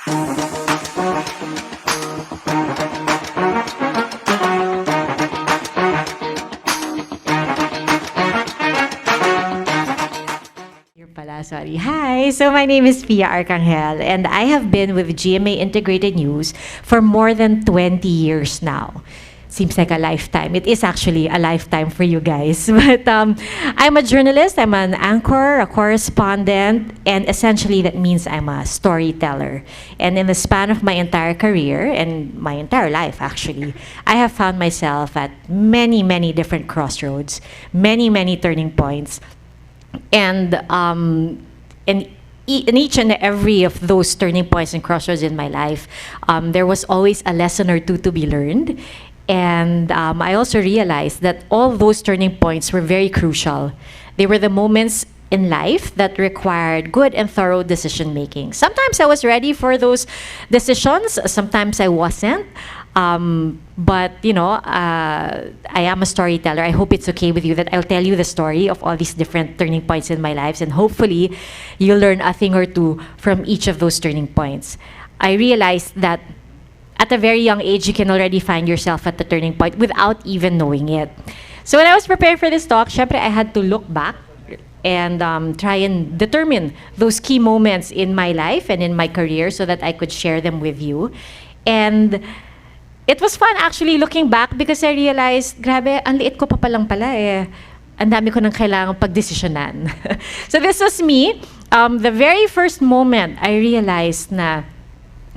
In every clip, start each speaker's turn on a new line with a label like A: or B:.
A: Sorry. Hi, so my name is Pia Arcangel, and I have been with GMA Integrated News for more than 20 years now. Seems like a lifetime. It is actually a lifetime for you guys. But I'm a journalist, I'm an anchor, a correspondent, and essentially that means I'm a storyteller. And in the span of my entire career, and my entire life actually, I have found myself at many, many different crossroads, many, many turning points. And in each and every of those turning points and crossroads in my life, there was always a lesson or two to be learned. And I also realized that all those turning points were very crucial. They were the moments in life that required good and thorough decision making. Sometimes I was ready for those decisions, sometimes I wasn't. But you know, I am a storyteller. I hope it's okay with you that I'll tell you the story of all these different turning points in my lives, and hopefully you'll learn a thing or two from each of those turning points. I realized that at a very young age, you can already find yourself at the turning point without even knowing it. So when I was preparing for this talk, syempre I had to look back and try and determine those key moments in my life and in my career so that I could share them with you. And it was fun actually looking back because I realized, grabe, ang liit ko pa palang pala eh. Ang dami ko nang kailangang pagdesisyonan. So this was me. The very first moment I realized na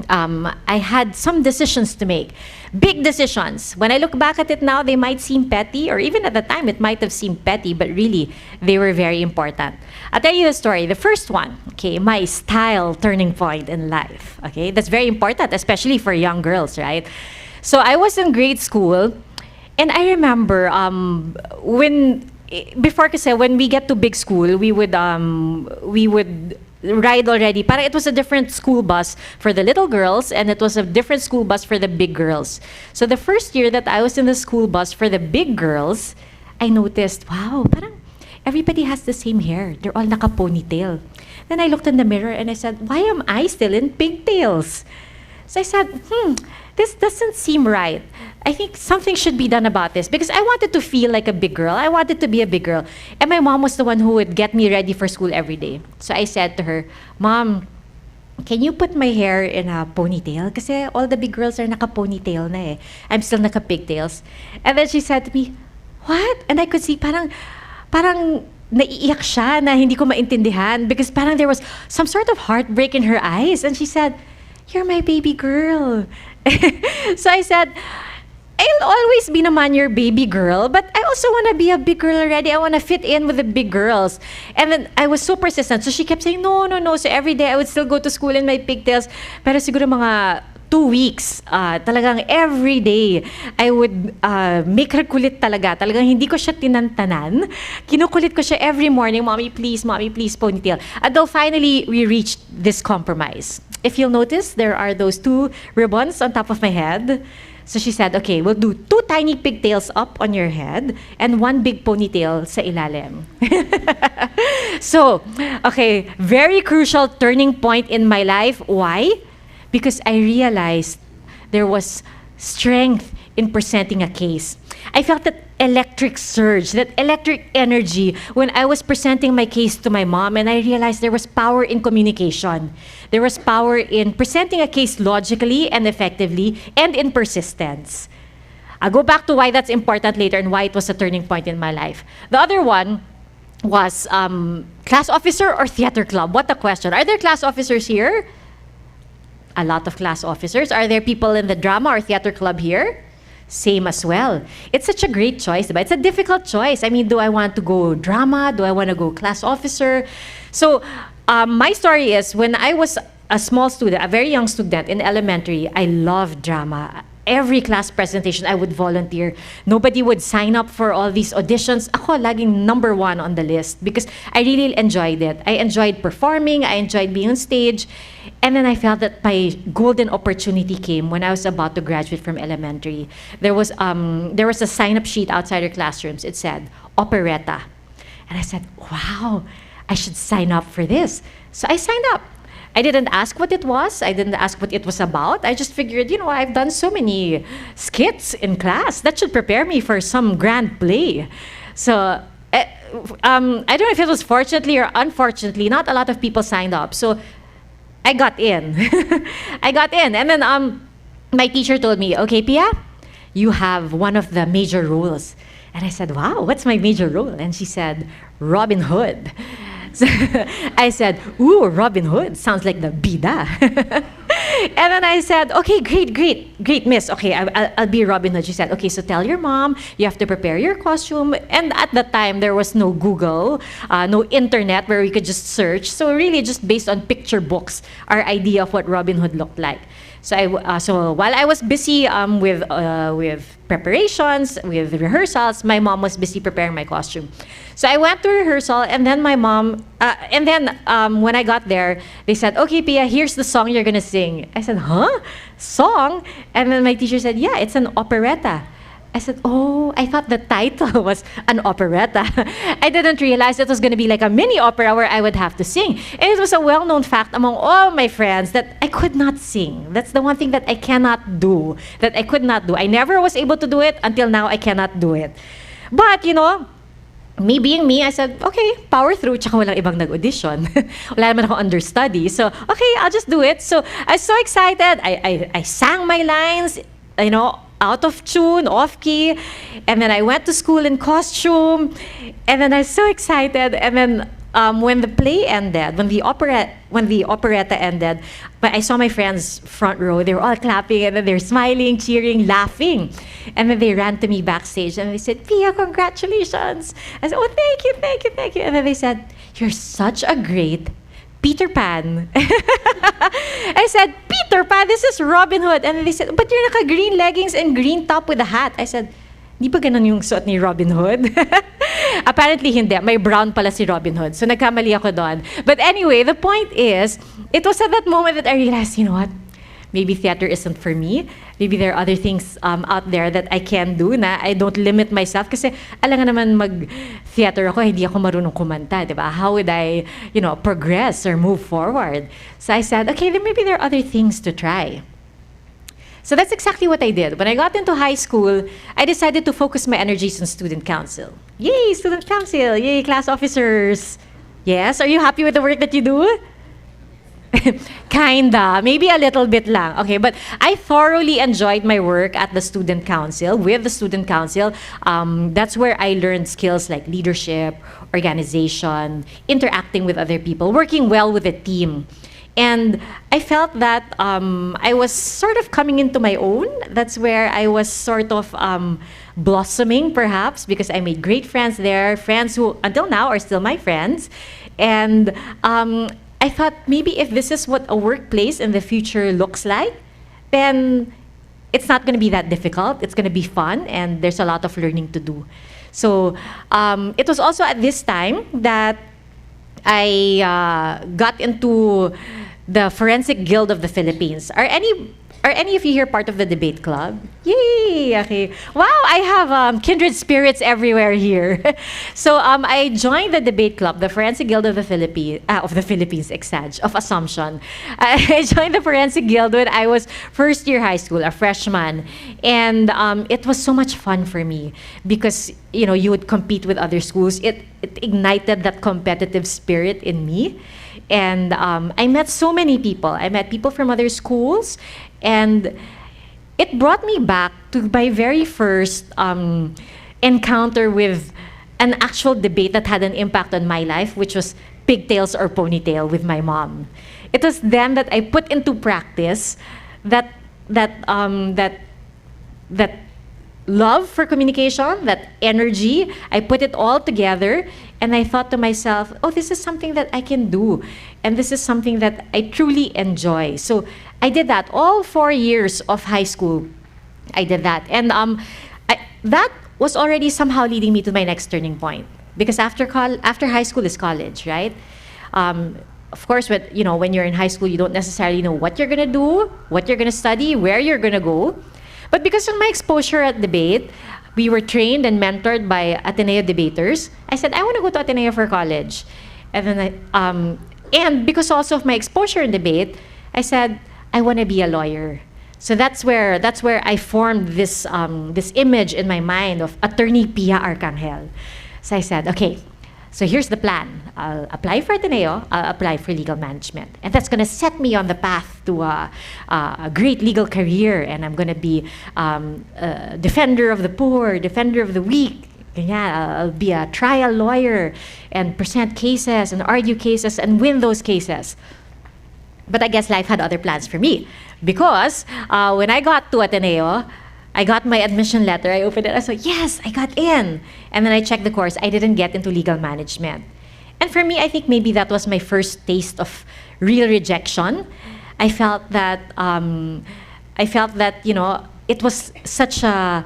A: I had some decisions to make. Big decisions. When I look back at it now, they might seem petty, or even at the time it might have seemed petty, but really, they were very important. I'll tell you the story. The first one, okay, my style turning point in life. Okay, that's very important, especially for young girls, right? So I was in grade school, and I remember before kasi when we get to big school, we would ride already. Parang it was a different school bus for the little girls, and it was a different school bus for the big girls. So the first year that I was in the school bus for the big girls, I noticed, wow, parang everybody has the same hair. They're all naka-ponytail. Then I looked in the mirror and I said, why am I still in pigtails? So I said, this doesn't seem right. I think something should be done about this because I wanted to feel like a big girl. I wanted to be a big girl. And my mom was the one who would get me ready for school every day. So I said to her, Mom, can you put my hair in a ponytail? Kasi all the big girls are naka-ponytail na eh. I'm still naka-pigtails. And then she said to me, what? And I could see parang naiiyak siya na hindi ko maintindihan because parang there was some sort of heartbreak in her eyes. And she said, you're my baby girl. So I said, I'll always be naman your baby girl, but I also want to be a big girl already. I want to fit in with the big girls. And then I was so persistent. So she kept saying, no. So every day I would still go to school in my pigtails. Pero siguro mga 2 weeks, talagang every day, I would make her kulit talaga. Talagang hindi ko siya tinantanan. Kinukulit ko siya every morning, mommy, please, ponytail. Until finally, we reached this compromise. If you'll notice, there are those 2 ribbons on top of my head. So she said, okay, we'll do 2 tiny pigtails up on your head and 1 big ponytail sa ilalim. So, okay, very crucial turning point in my life. Why? Because I realized there was strength in presenting a case. I felt that electric surge, that electric energy when I was presenting my case to my mom, and I realized there was power in communication. There was power in presenting a case logically and effectively and in persistence. I'll go back to why that's important later and why it was a turning point in my life. The other one was class officer or theater club. What a question. Are there class officers here? A lot of class officers. Are there people in the drama or theater club here? Same as well. It's such a great choice, but it's a difficult choice. I mean, do I want to go drama? Do I want to go class officer? So my story is when I was a small student, a very young student in elementary, I loved drama. Every class presentation, I would volunteer. Nobody would sign up for all these auditions. Ako, laging number 1 on the list because I really enjoyed it. I enjoyed performing. I enjoyed being on stage. And then I felt that my golden opportunity came when I was about to graduate from elementary. There was a sign-up sheet outside our classrooms. It said, operetta. And I said, wow, I should sign up for this. So I signed up. I didn't ask what it was. I didn't ask what it was about. I just figured, I've done so many skits in class. That should prepare me for some grand play. So, I don't know if it was fortunately or unfortunately, not a lot of people signed up. So, I got in. I got in. And then my teacher told me, okay, Pia, you have one of the major roles. And I said, wow, what's my major role? And she said, Robin Hood. So I said, ooh, Robin Hood sounds like the bida. And then I said, okay, great, miss. Okay, I'll be Robin Hood. She said, okay, so tell your mom you have to prepare your costume. And at that time, there was no Google, no internet where we could just search. So really just based on picture books, our idea of what Robin Hood looked like. So while I was busy with preparations, with rehearsals, my mom was busy preparing my costume. So I went to rehearsal, and then my mom, when I got there, they said, okay, Pia, here's the song you're gonna sing. I said, huh? Song? And then my teacher said, yeah, it's an operetta. I said, oh, I thought the title was an operetta. I didn't realize it was going to be like a mini opera where I would have to sing. And it was a well-known fact among all my friends that I could not sing. That's the one thing that I cannot do, that I could not do. I never was able to do it. Until now, I cannot do it. But, me being me, I said, okay, power through. Tsaka walang ibang nag-audition. Wala naman ako understudy. So, okay, I'll just do it. So, I was so excited. I sang my lines, out of tune, off key, and then I went to school in costume, and then I was so excited. And then when the play ended, when the operetta ended, but I saw my friends front row. They were all clapping, and then they're smiling, cheering, laughing, and then they ran to me backstage and they said, "Pia, congratulations!" I said, "Oh, thank you." And then they said, "You're such a great Peter Pan." I said, "Peter Pan, this is Robin Hood." And then they said, "But you're naka-green leggings and green top with a hat." I said, "Di ba ganun yung suot ni Robin Hood?" Apparently hindi. May brown pala si Robin Hood. So nagkamali ako doon. But anyway, the point is, it was at that moment that I realized, you know what? Maybe theater isn't for me. Maybe there are other things out there that I can do na I don't limit myself. Kasi alam nga naman mag-theater ako, hindi ako marunong kumanta, di ba? How would I, progress or move forward? So I said, okay, then maybe there are other things to try. So that's exactly what I did. When I got into high school, I decided to focus my energies on student council. Yay, student council! Yay, class officers! Yes, are you happy with the work that you do? Kinda, maybe a little bit lang. Okay, but I thoroughly enjoyed my work at the student council, with the student council. That's where I learned skills like leadership, organization, interacting with other people, working well with a team. And I felt that I was sort of coming into my own. That's where I was sort of blossoming, perhaps, because I made great friends there, friends who until now are still my friends. And I thought maybe if this is what a workplace in the future looks like, then it's not going to be that difficult. It's going to be fun, and there's a lot of learning to do. So it was also at this time that I got into the Forensic Guild of the Philippines. Are any of you here part of the debate club? Yay! Okay. Wow, I have kindred spirits everywhere here. So I joined the debate club, the Forensic Guild of the Philippines, of Assumption. I joined the Forensic Guild when I was first year high school, a freshman, and it was so much fun for me because you would compete with other schools. It ignited that competitive spirit in me. And I met so many people. I met people from other schools, and it brought me back to my very first encounter with an actual debate that had an impact on my life, which was pigtails or ponytail with my mom. It was then that I put into practice that love for communication, that energy. I put it all together, and I thought to myself, oh, this is something that I can do, and this is something that I truly enjoy. So I did that all 4 years of high school. I did that, and that was already somehow leading me to my next turning point, because after high school is college, right? Of course, when you're in high school, you don't necessarily know what you're gonna do, what you're gonna study, where you're gonna go. But because of my exposure at debate, we were trained and mentored by Ateneo debaters. I said, I want to go to Ateneo for college. And then And because also of my exposure in debate, I said, I want to be a lawyer. So that's where I formed this image in my mind of attorney Pia Arcangel. So I said, okay, so here's the plan. I'll apply for Ateneo, I'll apply for legal management. And that's going to set me on the path to a great legal career. And I'm going to be a defender of the poor, defender of the weak. Yeah, I'll be a trial lawyer and present cases and argue cases and win those cases. But I guess life had other plans for me. Because when I got to Ateneo, I got my admission letter, I opened it, I said, yes, I got in. And then I checked the course, I didn't get into legal management. And for me, I think maybe that was my first taste of real rejection. I felt that, you know, it was such a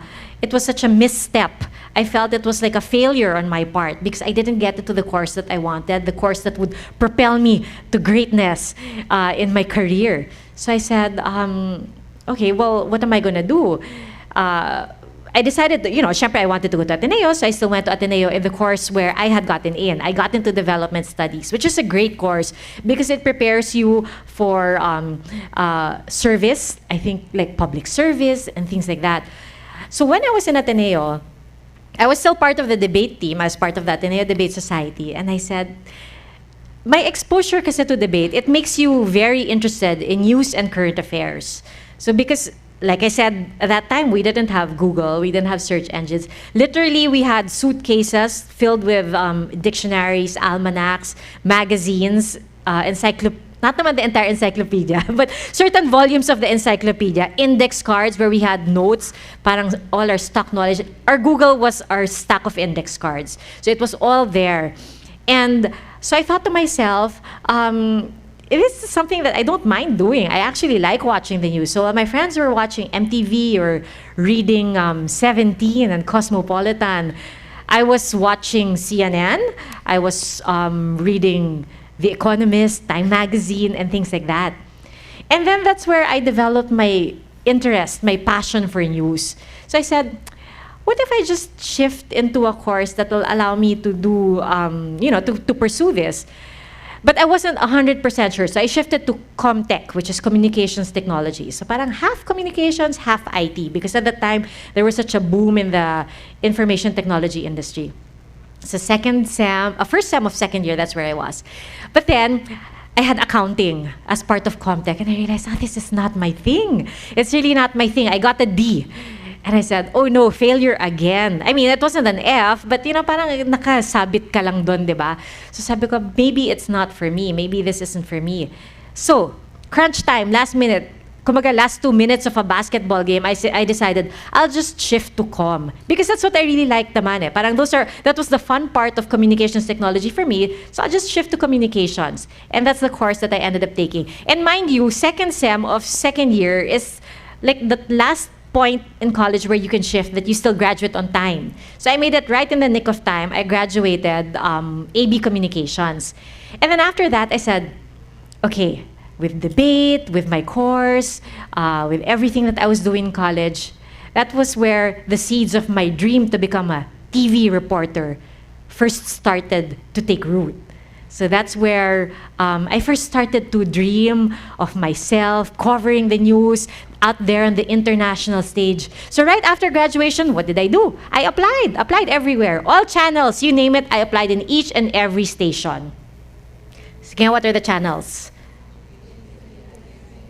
A: misstep. I felt it was like a failure on my part because I didn't get into the course that I wanted, the course that would propel me to greatness in my career. So I said, okay, well, what am I going to do? I decided, you know, syempre I wanted to go to Ateneo, so I still went to Ateneo in the course where I had gotten in. I got into development studies, which is a great course because it prepares you for service, I think like public service and things like that. So when I was in Ateneo, I was still part of the debate team. I was part of the Ateneo Debate Society. And I said, my exposure kasi to debate, it makes you very interested in news and current affairs. So because, like I said, at that time, we didn't have Google, we didn't have search engines. Literally, we had suitcases filled with dictionaries, almanacs, magazines, not naman the entire encyclopedia, but certain volumes of the encyclopedia, index cards where we had notes, parang all our stock knowledge. Our Google was our stack of index cards. So it was all there. And so I thought to myself, it is something that I don't mind doing. I actually like watching the news. So my friends were watching MTV or reading 17 and Cosmopolitan. I was watching CNN. I was reading The Economist, Time Magazine, and things like that. And then that's where I developed my interest, my passion for news. So I said, what if I just shift into a course that will allow me to do, to pursue this? But I wasn't 100% sure. So I shifted to Comtech, which is communications technology. So parang half communications, half IT, because at that time, there was such a boom in the information technology industry. So first sem of second year, that's where I was. But then, I had accounting as part of Comtech, and I realized, this is not my thing. It's really not my thing. I got a D. And I said, oh no, failure again. I mean, it wasn't an F, but parang nakasabit ka lang dun, di ba? So sabi ko, maybe it's not for me. Maybe this isn't for me. So, crunch time, last minute, kumaga last 2 minutes of a basketball game, I decided, I'll just shift to comm. Because that's what I really liked naman eh. Parang that was the fun part of communications technology for me. So I'll just shift to communications. And that's the course that I ended up taking. And mind you, second sem of second year is like the last point in college where you can shift that you still graduate on time. So I made it right in the nick of time. I graduated AB Communications. And then after that, I said, okay, with debate, with my course, with everything that I was doing in college, that was where the seeds of my dream to become a TV reporter first started to take root. So that's where I first started to dream of myself covering the news out there on the international stage. So right after graduation, what did I do? I applied everywhere. All channels, you name it, I applied in each and every station. So what are the channels?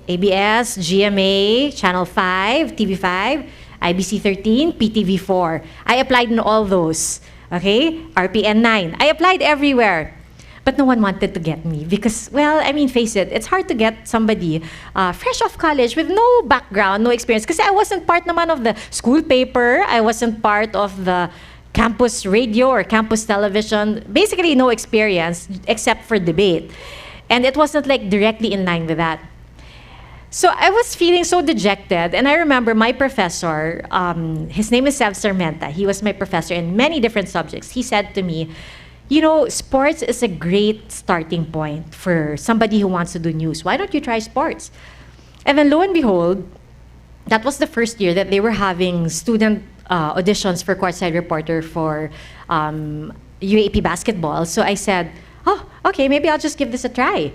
A: ABS, GMA, Channel 5, TV5, IBC 13, PTV4. I applied in all those. Okay? RPN 9. I applied everywhere. But no one wanted to get me because, well, I mean, face it, it's hard to get somebody fresh off college with no background, no experience. Because I wasn't part naman of the school paper. I wasn't part of the campus radio or campus television. Basically, no experience except for debate. And it wasn't like directly in line with that. So I was feeling so dejected. And I remember my professor, his name is Sev Sarmenta. He was my professor in many different subjects. He said to me, sports is a great starting point for somebody who wants to do news. Why don't you try sports? And then lo and behold, that was the first year that they were having student auditions for courtside reporter for UAP basketball. So I said, okay, maybe I'll just give this a try.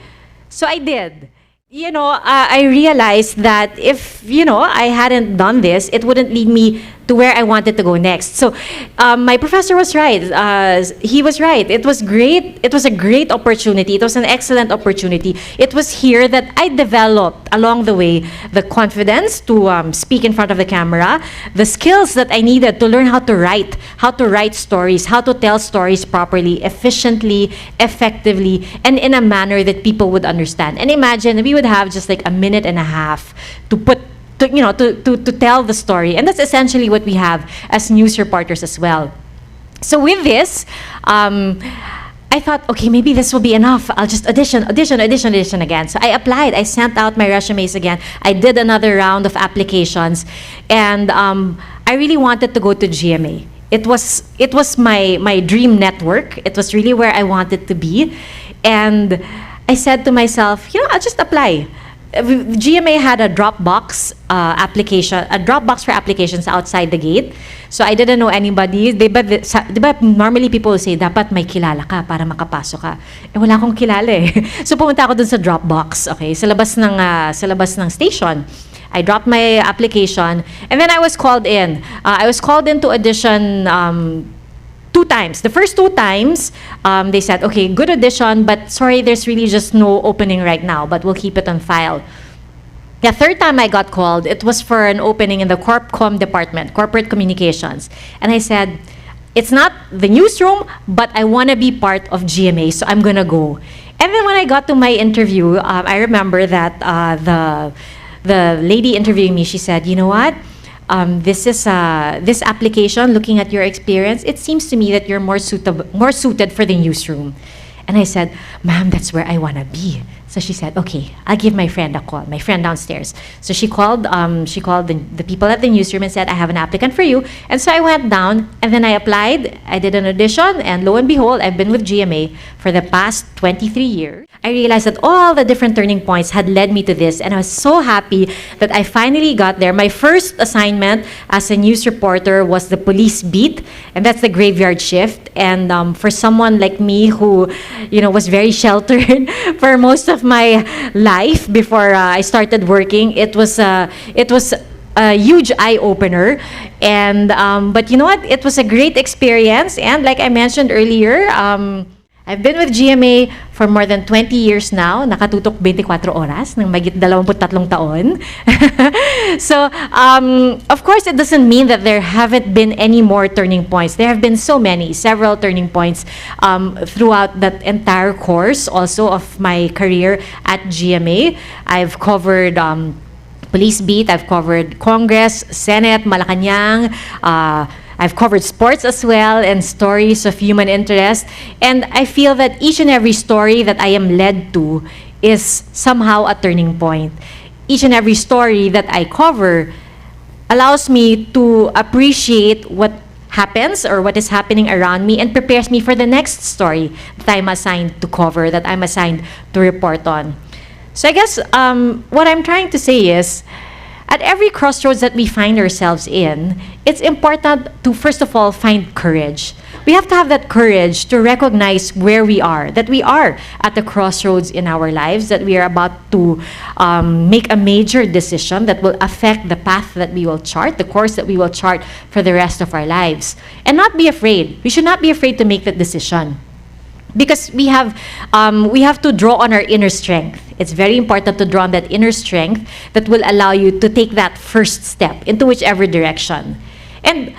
A: So I did. I realized that if, I hadn't done this, it wouldn't lead me to where I wanted to go next. So my professor was right. He was right. It was great. It was a great opportunity. It was an excellent opportunity. It was here that I developed along the way the confidence to speak in front of the camera, the skills that I needed to learn how to write stories, how to tell stories properly, efficiently, effectively, and in a manner that people would understand. And imagine we would have just like a minute and a half to put to tell the story. And that's essentially what we have as news reporters as well. So with this, I thought, okay, maybe this will be enough. I'll just audition again. So I applied. I sent out my resumes again. I did another round of applications. And I really wanted to go to GMA. It was my dream network. It was really where I wanted to be. And I said to myself, I'll just apply. GMA had a Dropbox for applications outside the gate. So I didn't know anybody. Diba normally people will say, dapat may kilala ka para makapasok ka. Wala akong kilala eh. So pumunta ako dun sa Dropbox, okay, sa labas ng station. I dropped my application, and then I was called in. I was called in to audition 2 times. The first 2 times, they said, okay, good audition, but sorry, there's really just no opening right now, but we'll keep it on file. The third time I got called, it was for an opening in the Corpcom department, corporate communications. And I said, it's not the newsroom, but I want to be part of GMA, so I'm going to go. And then when I got to my interview, I remember that the lady interviewing me, she said, you know what? This application, looking at your experience, it seems to me that you're more suited for the newsroom. And I said, ma'am, that's where I want to be. So she said, okay, I'll give my friend a call, my friend downstairs. So she called the people at the newsroom and said, I have an applicant for you. And so I went down, and then I applied. I did an audition, and lo and behold, I've been with GMA for the past 23 years. I realized that all the different turning points had led me to this, and I was so happy that I finally got there. My first assignment as a news reporter was the police beat, and that's the graveyard shift. And for someone like me who, was very sheltered for most of my life before I started working, it was a huge eye opener. And but you know what? It was a great experience, and like I mentioned earlier, I've been with GMA for more than 20 years now. Nakatutok 24 oras ng mahigit 23 taon. So, of course, it doesn't mean that there haven't been any more turning points. There have been several turning points throughout that entire course also of my career at GMA. I've covered police beat, I've covered Congress, Senate, Malacanang, I've covered sports as well, and stories of human interest. And I feel that each and every story that I am led to is somehow a turning point. Each and every story that I cover allows me to appreciate what happens or what is happening around me and prepares me for the next story that I'm assigned to cover, that I'm assigned to report on. So I guess what I'm trying to say is, at every crossroads that we find ourselves in, it's important to, first of all, find courage. We have to have that courage to recognize where we are, that we are at the crossroads in our lives, that we are about to make a major decision that will affect the path that we will chart, the course that we will chart for the rest of our lives. And not be afraid. We should not be afraid to make that decision, because we have to draw on our inner strength. It's very important to draw on that inner strength that will allow you to take that first step into whichever direction. And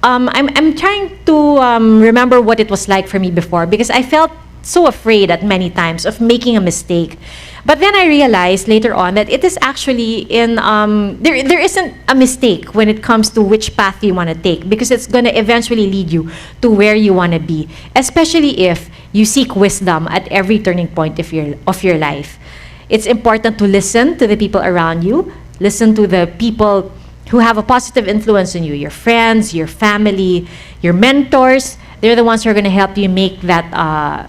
A: I'm trying to remember what it was like for me before, because I felt so afraid at many times of making a mistake. But then I realized later on that it is actually there isn't a mistake when it comes to which path you want to take, because it's going to eventually lead you to where you want to be, especially if you seek wisdom at every turning point of your life. It's important to listen to the people around you, listen to the people who have a positive influence on you, your friends, your family, your mentors. They're the ones who are going to help you make that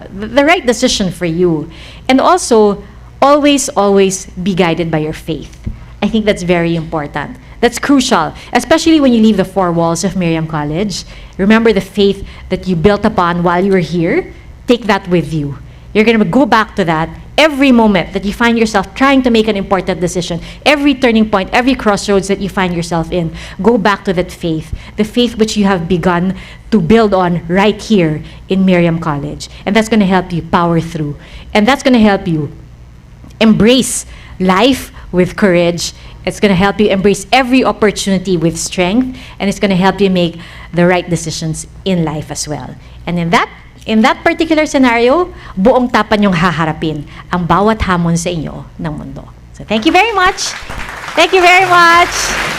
A: the right decision for you. And also, always be guided by your faith. I think that's very important. That's crucial, especially when you leave the 4 walls of Miriam College. Remember the faith that you built upon while you were here. Take that with you. You're going to go back to that every moment that you find yourself trying to make an important decision, every turning point, every crossroads that you find yourself in. Go back to that faith, the faith which you have begun to build on right here in Miriam College. And that's going to help you power through. And that's going to help you embrace life with courage. It's going to help you embrace every opportunity with strength, and it's going to help you make the right decisions in life as well. And in that particular scenario, buong tapan yung haharapin ang bawat hamon sa inyo ng mundo. So thank you very much. Thank you very much.